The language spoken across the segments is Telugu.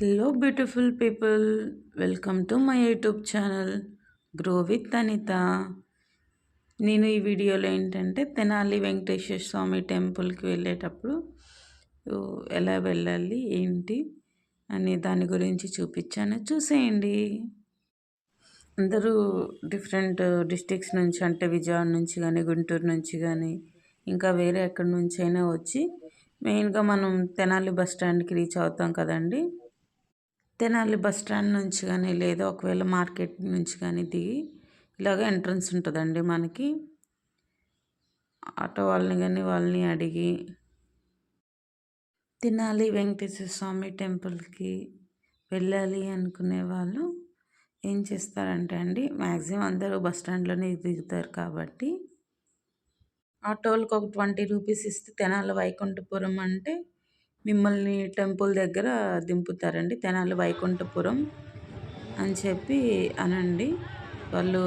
Hello beautiful people, welcome to my YouTube channel grow with Anita. నేను ఈ వీడియోలో ఏంటంటే తెనాలి వెంకటేశ్వర స్వామి టెంపుల్కి వెళ్ళేటప్పుడు ఎలా వెళ్ళాలి ఏంటి అనే దాని గురించి చూపించాను, చూసేయండి. అందరూ డిఫరెంట్ డిస్ట్రిక్ట్స్ నుంచి, అంటే విజయవాడ నుంచి కానీ, గుంటూరు నుంచి కానీ, ఇంకా వేరే ఎక్కడి నుంచి అయినా వచ్చి మెయిన్గా మనం తెనాలి బస్ స్టాండ్కి రీచ్ అవుతాం కదండి. తెనాలి బస్ స్టాండ్ నుంచి కానీ, లేదా ఒకవేళ మార్కెట్ నుంచి కానీ దిగి ఇలాగ ఎంట్రన్స్ ఉంటుందండి. మనకి ఆటో వాళ్ళని అడిగి తెనాలి వెంకటేశ్వర స్వామి టెంపుల్కి వెళ్ళాలి అనుకునే వాళ్ళు ఏం చేస్తారంటే అండి, మ్యాక్సిమం అందరూ బస్ స్టాండ్లోనే దిగుతారు కాబట్టి ఆటోలకు ఒక 20 రూపీస్ ఇస్తే తెనాలి వైకుంఠపురం అంటే మిమ్మల్ని టెంపుల్ దగ్గర దింపుతారండి. తెనాలి వైకుంఠపురం అని చెప్పి అనండి. వాళ్ళు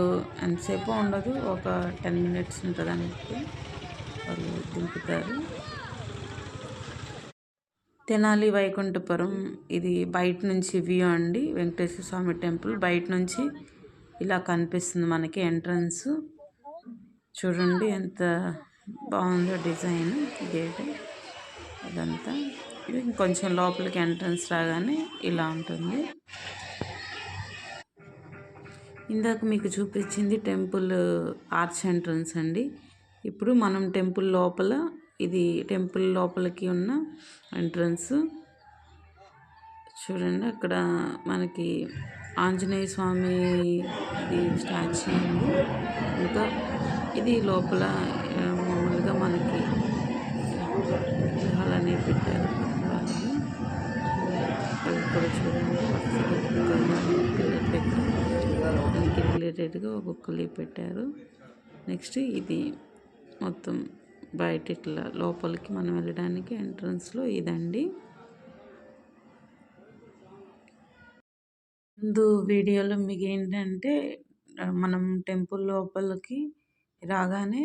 ఎంతసేపు ఉండదు, ఒక 10 మినిట్స్ ఉంటుందండి, వాళ్ళు దింపుతారు. తెనాలి వైకుంఠపురం ఇది బయట నుంచి వ్యూ అండి. వెంకటేశ్వర స్వామి టెంపుల్ బయట నుంచి ఇలా కనిపిస్తుంది మనకి ఎంట్రన్స్. చూడండి ఎంత బాగుందో డిజైన్, గేట్ అదంతా. కొంచెం లోపలికి ఎంట్రన్స్ రాగానే ఇలా ఉంటుంది. ఇందాక మీకు చూపించింది టెంపుల్ ఆర్చ్ ఎంట్రన్స్ అండి. ఇప్పుడు మనం టెంపుల్ లోపల, ఇది టెంపుల్ లోపలికి ఉన్న ఎంట్రన్స్. చూడండి అక్కడ మనకి ఆంజనేయ స్వామి స్టాచ్యూ ఉంది. ఇంకా ఇది లోపల మామూలుగా మనకి విగ్రహాలన్నీ పెట్టారు. అవి కూడా చూడండి, పిల్లర్ దగ్గర మనకి రిలేటెడ్గా ఒక్కొక్కరు పెట్టారు. నెక్స్ట్ ఇది మొత్తం బయట ఇట్లా లోపలికి మనం వెళ్ళడానికి ఎంట్రన్స్లో ఇదండి. ముందు వీడియోలో మీకు ఏంటంటే మనం టెంపుల్ లోపలికి రాగానే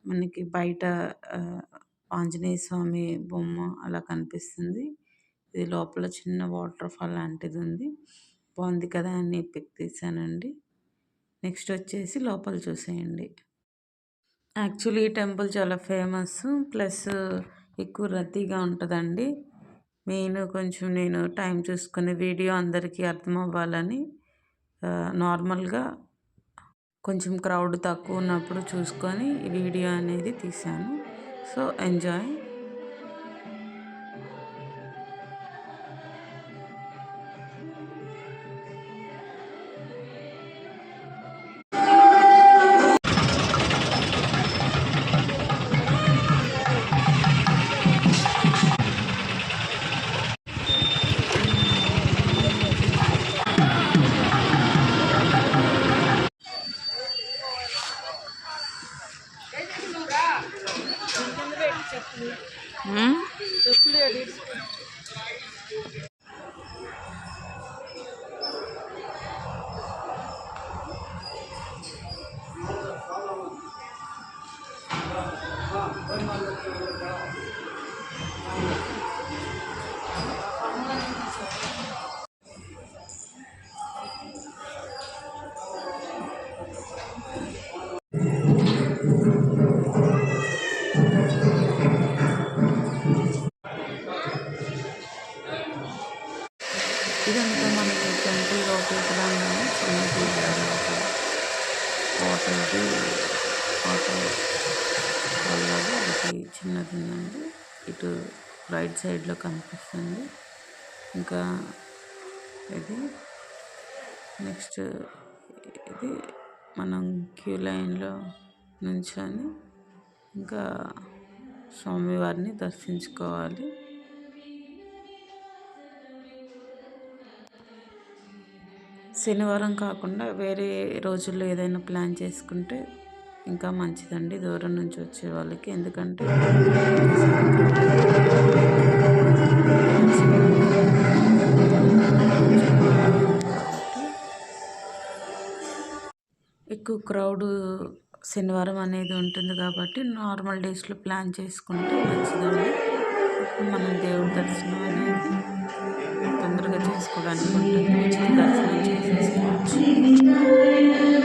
మనకి బయట ఆంజనేయ స్వామి బొమ్మ అలా కనిపిస్తుంది. ఇది లోపల చిన్న వాటర్ ఫాల్ లాంటిది ఉంది. బాగుంది కదా అని పిక్ తీసానండి. నెక్స్ట్ వచ్చేసి లోపల చూసేయండి. యాక్చువల్లీ ఈ టెంపుల్ చాలా ఫేమస్, ప్లస్ ఎక్కువ రద్దీగా ఉంటుందండి. కొంచెం నేను టైం చూసుకుని వీడియో అందరికీ అర్థం అవ్వాలని నార్మల్గా కొంచెం క్రౌడ్ తక్కువ ఉన్నప్పుడు చూసుకొని ఈ వీడియో అనేది తీశాను. So enjoy. ఇదంతా మనకి టెంపుల్ లోపలికి రాగానే చిన్నది వాటర్ది వాటర్ వల్లగా ఒకటి చిన్నది ఉందండి. ఇటు రైట్ సైడ్లో కనిపిస్తుంది. ఇంకా ఇది నెక్స్ట్ ఇది మనం క్యూ లైన్లో నుంచొని ఇంకా స్వామివారిని దర్శించుకోవాలి. శనివారం కాకుండా వేరే రోజుల్లో ఏదైనా ప్లాన్ చేసుకుంటే ఇంకా మంచిదండి దూరం నుంచి వచ్చే వాళ్ళకి. ఎందుకంటే ఎక్కువ క్రౌడ్ శనివారం అనేది ఉంటుంది కాబట్టి నార్మల్ డేస్లో ప్లాన్ చేసుకుంటే మంచిదండి. మనం దేవుడి దర్శనం అనేది తొందరగా చేసుకోవడానికి ఉంటుంది. ఉచిత దర్శనం చేసేసుకోవచ్చు. సో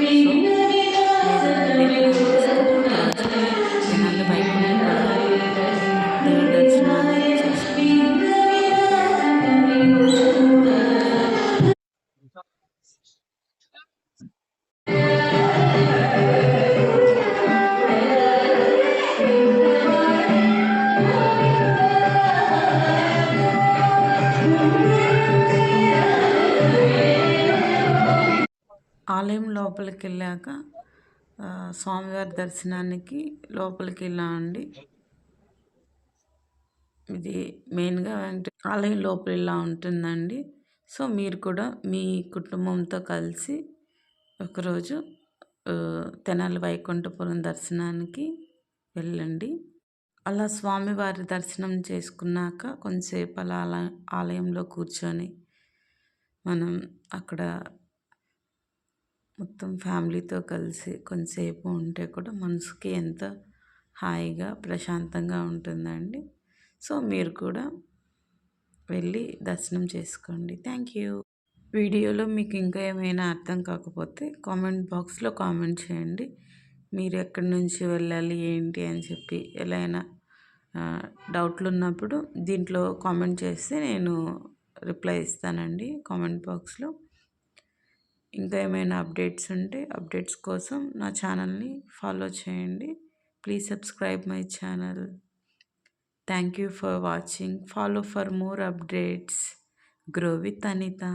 మీరు ముందే ప్లాన్ చేసుకొని ఒకరోజు తెనాలి వైకుంఠపురం దేవుడి దర్శనం అనేది చేసుకోండి. ఆలయం లోపలికి వెళ్ళాక స్వామివారి దర్శనానికి లోపలికి వెళ్ళామండి. ఇది మెయిన్గా అంటే ఆలయం లోపల ఇలా ఉంటుందండి. సో మీరు కూడా మీ కుటుంబంతో కలిసి ఒకరోజు తెనాలి వైకుంఠపురం దర్శనానికి వెళ్ళండి. అలా స్వామివారి దర్శనం చేసుకున్నాక కొంతసేపు అలా ఆలయంలో కూర్చొని మనం అక్కడ మొత్తం ఫ్యామిలీతో కలిసి కొంతసేపు ఉంటే కూడా మనసుకి ఎంత హాయిగా ప్రశాంతంగా ఉంటుందండి. సో మీరు కూడా వెళ్ళి దర్శనం చేసుకోండి. Thank you. వీడియోలో మీకు ఇంకా ఏమైనా అర్థం కాకపోతే కామెంట్ బాక్స్లో కామెంట్ చేయండి. మీరు ఎక్కడి నుంచి వెళ్ళాలి ఏంటి అని చెప్పి ఎలా అయినా డౌట్లు ఉన్నప్పుడు దీంట్లో కామెంట్ చేస్తే నేను రిప్లై ఇస్తానండి కామెంట్ బాక్స్లో. ఇంకా ఏమైనా అప్డేట్స్ ఉంటే అప్డేట్స్ కోసం నా ఛానల్ని ఫాలో చేయండి. Please subscribe my channel. Thank you for watching. Follow for more updates. Grow with Anita.